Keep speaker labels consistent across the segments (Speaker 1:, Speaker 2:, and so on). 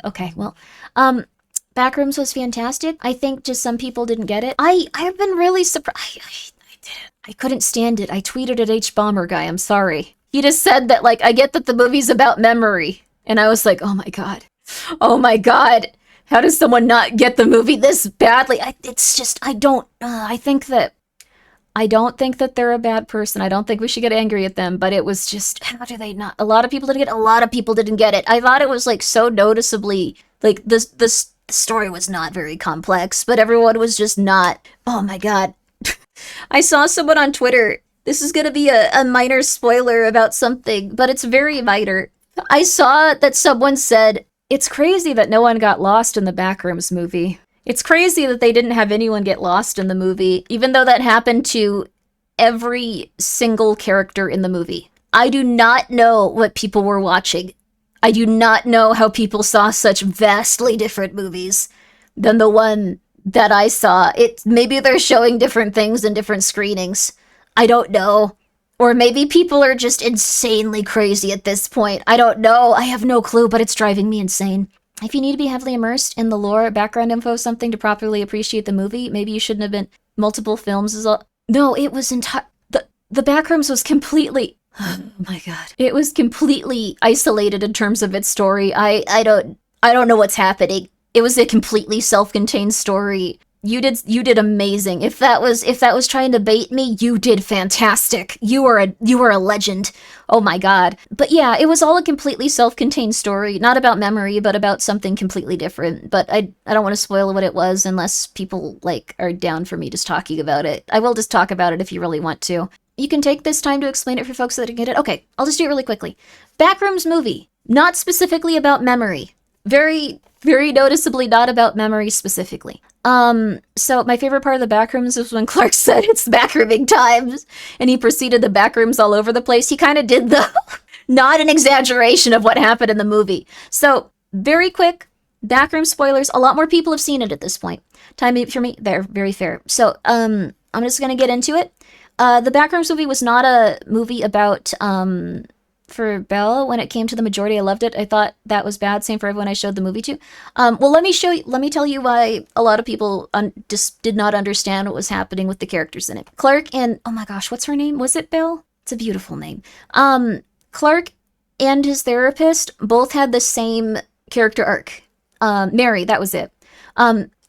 Speaker 1: Okay, well, Backrooms was fantastic. I think just some people didn't get it. I've been really surprised. I didn't. I couldn't stand it. I tweeted at H Bomber guy. I'm sorry. He just said that like I get that the movie's about memory, and I was like, oh my god, oh my god. How does someone not get the movie this badly? It's just I don't. I don't think that they're a bad person. I don't think we should get angry at them, but it was just, how do they not? A lot of people didn't get it. A lot of people didn't get it. I thought it was like so noticeably, like this story was not very complex, but everyone was just not. Oh my god. I saw someone on Twitter. This is going to be a minor spoiler about something, but it's very minor. I saw that someone said, it's crazy that no one got lost in the Backrooms movie. It's crazy that they didn't have anyone get lost in the movie, even though that happened to every single character in the movie. I do not know what people were watching. I do not know how people saw such vastly different movies than the one that I saw. Maybe they're showing different things in different screenings. I don't know. Or maybe people are just insanely crazy at this point. I don't know. I have no clue, but it's driving me insane. If you need to be heavily immersed in the lore, background info, something to properly appreciate the movie, maybe you shouldn't have been multiple films is all. No, it was entire. The Backrooms was completely. Oh my god. It was completely isolated in terms of its story. I don't know what's happening. It was a completely self-contained story. You did amazing. If that was trying to bait me, you did fantastic. You were a legend. Oh my god. But yeah, it was all a completely self-contained story, not about memory, but about something completely different. But I don't want to spoil what it was unless people like are down for me just talking about it. I will just talk about it if you really want to. You can take this time to explain it for folks that didn't get it. Okay, I'll just do it really quickly. Backrooms movie, not specifically about memory. Very, very noticeably not about memory specifically. So my favorite part of the Backrooms was when Clark said it's backrooming times, and he proceeded the backrooms all over the place. He kind of did the, not an exaggeration of what happened in the movie. So, very quick, backroom spoilers. A lot more people have seen it at this point. Time for me, they're very fair. So, I'm just gonna get into it. The Backrooms movie was not a movie about, for Belle. When it came to the majority, I loved it. I thought that was bad. Same for everyone I showed the movie to. Well, let me tell you why a lot of people just did not understand what was happening with the characters in it. Clark and, oh my gosh, what's her name? Was it Belle? It's a beautiful name. Clark and his therapist both had the same character arc. Mary, that was it.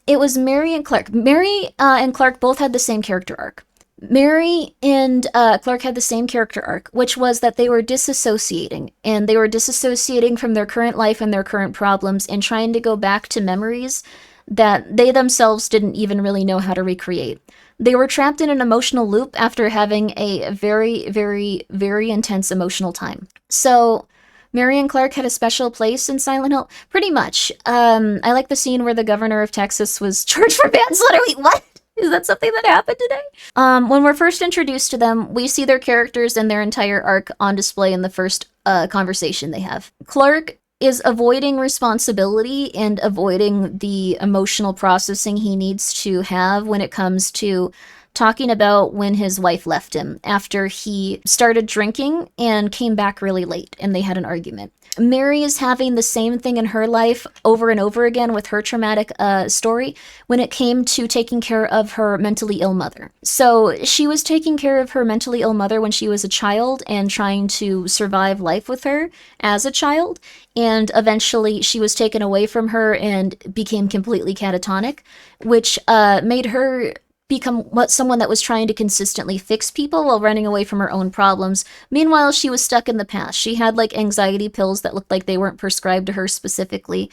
Speaker 1: It was Mary and Clark. Mary and Clark both had the same character arc. Mary and Clark had the same character arc, which was that they were disassociating, and they were disassociating from their current life and their current problems and trying to go back to memories that they themselves didn't even really know how to recreate. They were trapped in an emotional loop after having a very, very, very intense emotional time. So, Mary and Clark had a special place in Silent Hill? Pretty much. I like the scene where the governor of Texas was charged for manslaughter. Wait, what? Is that something that happened today? When we're first introduced to them, we see their characters and their entire arc on display in the first conversation they have. Clark is avoiding responsibility and avoiding the emotional processing he needs to have when it comes to talking about when his wife left him after he started drinking and came back really late and they had an argument. Mary is having the same thing in her life over and over again with her traumatic story when it came to taking care of her mentally ill mother. So she was taking care of her mentally ill mother when she was a child and trying to survive life with her as a child. And eventually she was taken away from her and became completely catatonic, which made her become someone that was trying to consistently fix people while running away from her own problems. Meanwhile, she was stuck in the past. She had like anxiety pills that looked like they weren't prescribed to her specifically.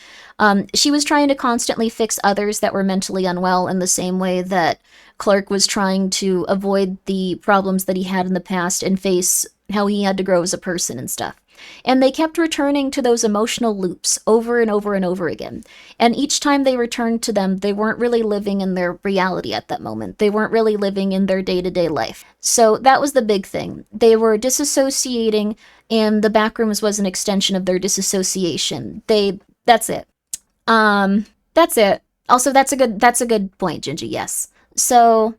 Speaker 1: She was trying to constantly fix others that were mentally unwell in the same way that Clark was trying to avoid the problems that he had in the past and face how he had to grow as a person and stuff. And they kept returning to those emotional loops over and over and over again. And each time they returned to them, they weren't really living in their reality at that moment. They weren't really living in their day-to-day life. So that was the big thing. They were disassociating, and the Backrooms was an extension of their disassociation. That's it. That's it. Also, that's a good point, Gingy, yes. So,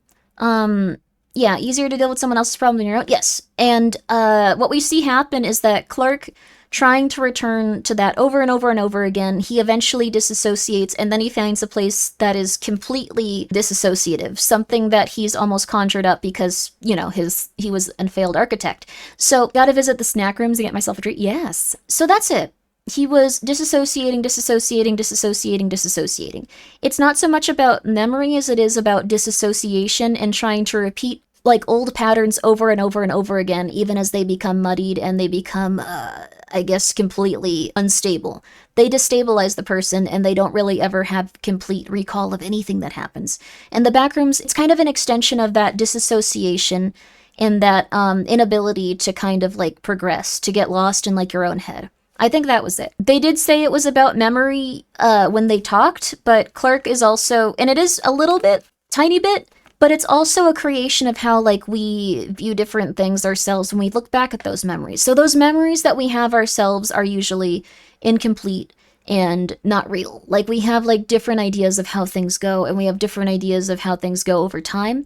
Speaker 1: yeah, easier to deal with someone else's problem than your own. Yes. And what we see happen is that Clark trying to return to that over and over and over again. He eventually disassociates, and then he finds a place that is completely disassociative, something that he's almost conjured up because, you know, he was a failed architect. So, gotta visit the snack rooms and get myself a treat. Yes. So that's it. He was disassociating. It's not so much about memory as it is about disassociation and trying to repeat like old patterns over and over and over again, even as they become muddied and they become, I guess, completely unstable. They destabilize the person and they don't really ever have complete recall of anything that happens. And the Backrooms, it's kind of an extension of that disassociation and that inability to kind of like progress, to get lost in like your own head. I think that was it. They did say it was about memory when they talked, but Clark is also, and it is a little bit, tiny bit, but it's also a creation of how, like, we view different things ourselves when we look back at those memories. So those memories that we have ourselves are usually incomplete and not real. Like, we have, like, different ideas of how things go, and we have different ideas of how things go over time.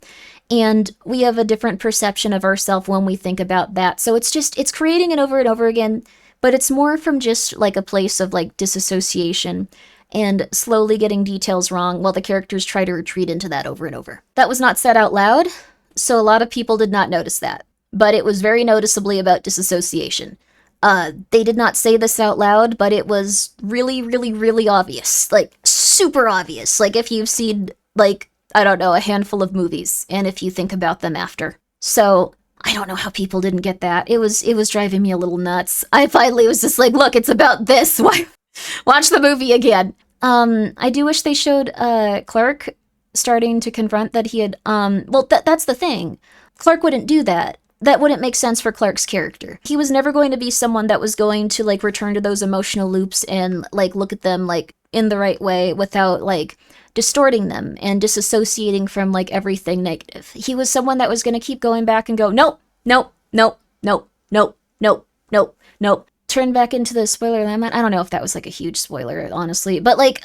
Speaker 1: And we have a different perception of ourselves when we think about that. So it's creating it over and over again, but it's more from just, like, a place of, like, disassociation and slowly getting details wrong while the characters try to retreat into that over and over. That was not said out loud, so a lot of people did not notice that. But it was very noticeably about disassociation. They did not say this out loud, but it was really, really, really obvious. Like, super obvious. Like, if you've seen, like, I don't know, a handful of movies, and if you think about them after. So, I don't know how people didn't get that. It was driving me a little nuts. I finally was just like, look, it's about this. Why? Watch the movie again. I do wish they showed Clark starting to confront that he had, that's the thing. Clark wouldn't do that. That wouldn't make sense for Clark's character. He was never going to be someone that was going to, like, return to those emotional loops and, like, look at them, like, in the right way without, like, distorting them and disassociating from, like, everything negative. He was someone that was going to keep going back and go, nope, nope, nope, nope, nope, nope, nope, nope. Turn back into the spoiler limit. I don't know if that was like a huge spoiler, honestly, but like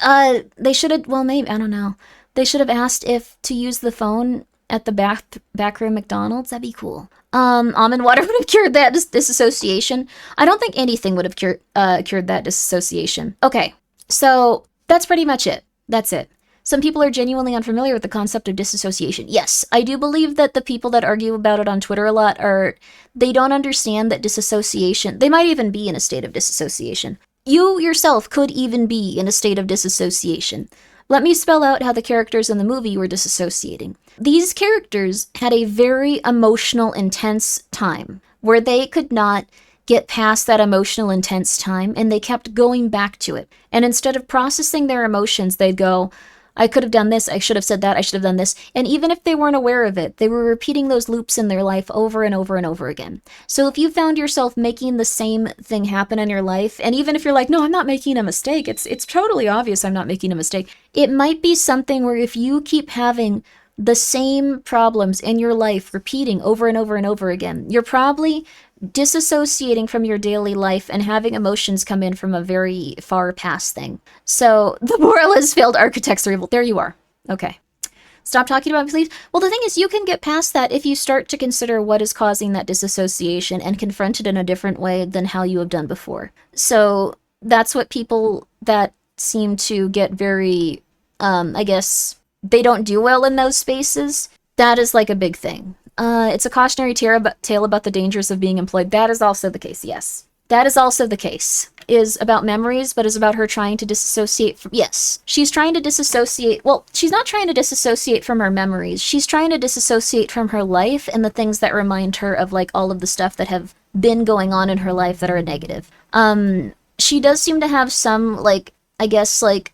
Speaker 1: they should have, well, maybe, I don't know, they should have asked if to use the phone at the back room McDonald's. That'd be cool. Almond water would have cured that disassociation. I don't think anything would have cured that disassociation. Okay, so that's pretty much it. That's it. Some people are genuinely unfamiliar with the concept of disassociation. Yes, I do believe that the people that argue about it on Twitter a lot they don't understand that disassociation, they might even be in a state of disassociation. You yourself could even be in a state of disassociation. Let me spell out how the characters in the movie were disassociating. These characters had a very emotional, intense time where they could not get past that emotional, intense time, and they kept going back to it. And instead of processing their emotions, they'd go, I could have done this, I should have said that, I should have done this. And even if they weren't aware of it, they were repeating those loops in their life over and over and over again. So if you found yourself making the same thing happen in your life, and even if you're like, no, I'm not making a mistake, it's totally obvious I'm not making a mistake, it might be something where if you keep having the same problems in your life repeating over and over and over again, you're probably disassociating from your daily life and having emotions come in from a very far past thing. So the moral is failed architects are evil. There you are. Okay. Stop talking about it, please. Well, the thing is, you can get past that if you start to consider what is causing that disassociation and confront it in a different way than how you have done before. So that's what people that seem to get very, I guess, they don't do well in those spaces. That is like a big thing. It's a cautionary tale about the dangers of being employed. That is also the case, yes. That is also the case. Is about memories, but is about her trying to disassociate from... Yes, she's trying to disassociate... Well, she's not trying to disassociate from her memories. She's trying to disassociate from her life and the things that remind her of, like, all of the stuff that have been going on in her life that are negative. She does seem to have some, like, I guess, like...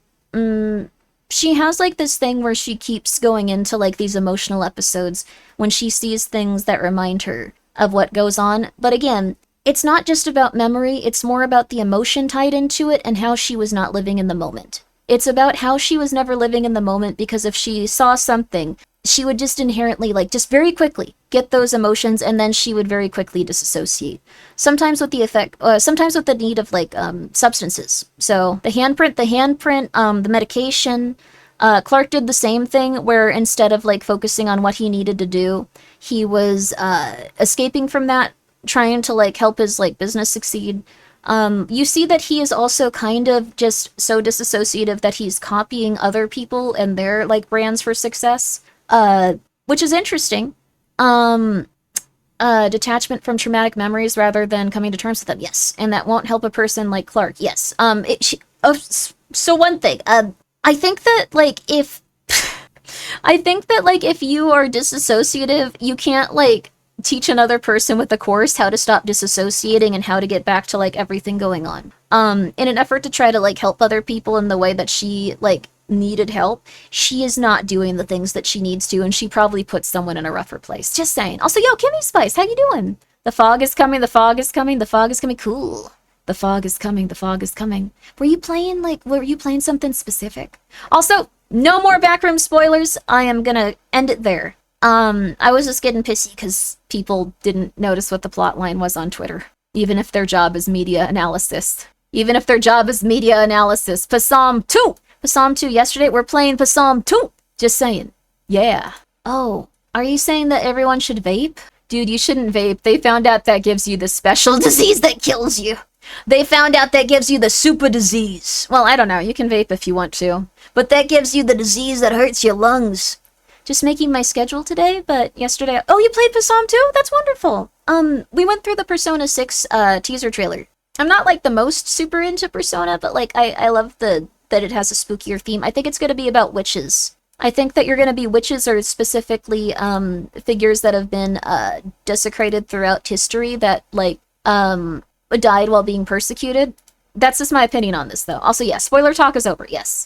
Speaker 1: she has, like, this thing where she keeps going into, like, these emotional episodes when she sees things that remind her of what goes on. But again, it's not just about memory, it's more about the emotion tied into it and how she was not living in the moment. It's about how she was never living in the moment, because if she saw something, she would just inherently, like, just very quickly get those emotions, and then she would very quickly disassociate. Sometimes with sometimes with the need of, like, substances. So the handprint, the medication. Clark did the same thing, where instead of, like, focusing on what he needed to do, he was escaping from that, trying to, like, help his, like, business succeed. You see that he is also kind of just so disassociative that he's copying other people and their like brands for success, which is interesting. Um, Detachment from traumatic memories rather than coming to terms with them. Yes, and that won't help a person like Clark. Yes. So one thing. I think that like if I think that like if you are disassociative, you can't like teach another person with a course how to stop disassociating and how to get back to like everything going on. In an effort to try to like help other people in the way that she like needed help, she is not doing the things that she needs to, and she probably puts someone in a rougher place. Just saying. Also, yo, Kimmy Spice, how you doing? The fog is coming, the fog is coming, the fog is coming. Cool. The fog is coming, the fog is coming. Were you playing something specific? Also, no more backroom spoilers. I am gonna end it there. I was just getting pissy because people didn't notice what the plot line was on Twitter. Even if their job is media analysis. Even if their job is media analysis. Psalm 2! Psalm 2 yesterday, we're playing Psalm 2! Just saying. Yeah. Oh, are you saying that everyone should vape? Dude, you shouldn't vape. They found out that gives you the special disease that kills you. They found out that gives you the super disease. Well, I don't know. You can vape if you want to. But that gives you the disease that hurts your lungs. Just making my schedule today, but yesterday... Oh, you played Psalm 2? That's wonderful. We went through the Persona 6 teaser trailer. I'm not, like, the most super into Persona, but, like, I love that it has a spookier theme. I think it's going to be about witches. I think that you're going to be witches, or specifically figures that have been desecrated throughout history that, like, died while being persecuted. That's just my opinion on this, though. Also, yes, spoiler talk is over, yes.